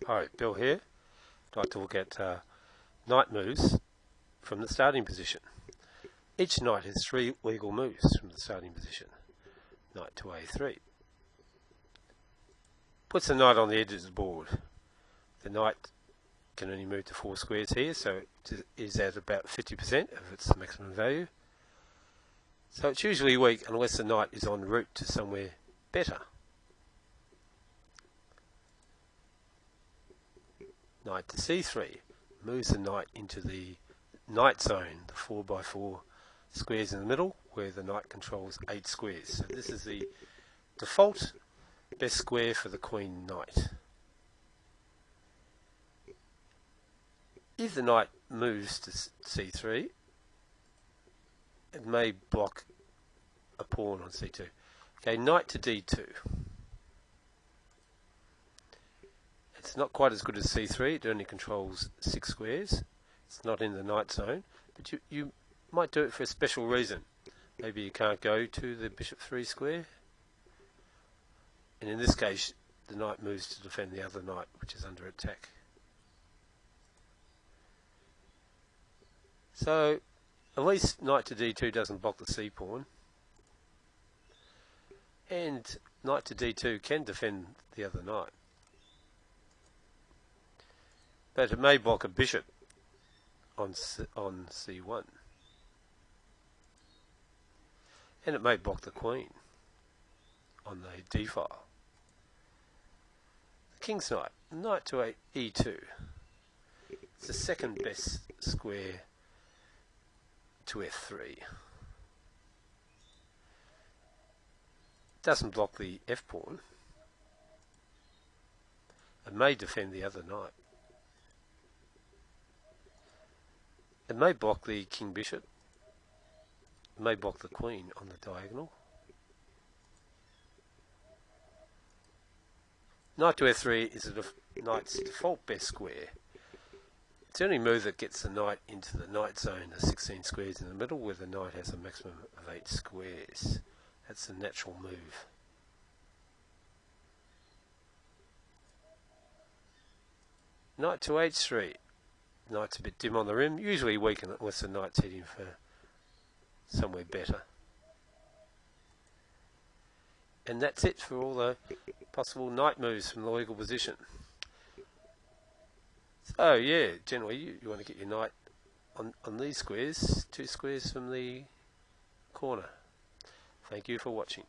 Alright, Bill here. I'd like to look at knight moves from the starting position. Each knight has 3 legal moves from the starting position. Knight to a3. Puts the knight on the edge of the board. The knight can only move to 4 squares here, so it is at about 50% of its maximum value. So it's usually weak unless the knight is en route to somewhere better. Knight to c3 moves the knight into the knight zone, the 4x4 squares in the middle, where the knight controls 8 squares. So this is the default best square for the queen knight. If the knight moves to c3, it may block a pawn on c2. Okay, knight to d2. It's not quite as good as c3, it only controls 6 squares. It's not in the knight zone, but you might do it for a special reason. Maybe you can't go to the bishop 3 square, and in this case the knight moves to defend the other knight, which is under attack. So at least knight to d2 doesn't block the c pawn, and knight to d2 can defend the other knight. But it may block a bishop on c1. And it may block the queen on the d file. The king's knight, knight to e2. It's the second best square to f3. Doesn't block the f pawn. It may defend the other knight. It may block the king bishop. It may block the queen on the diagonal. Knight to f3 is the knight's default best square. It's the only move that gets the knight into the knight zone, the 16 squares in the middle, where the knight has a maximum of 8 squares. That's the natural move. Knight to h3. Knight's a bit dim on the rim, usually weak unless the knight's heading for somewhere better. And that's it for all the possible knight moves from the legal position. So yeah, generally you want to get your knight on these squares, 2 squares from the corner. Thank you for watching.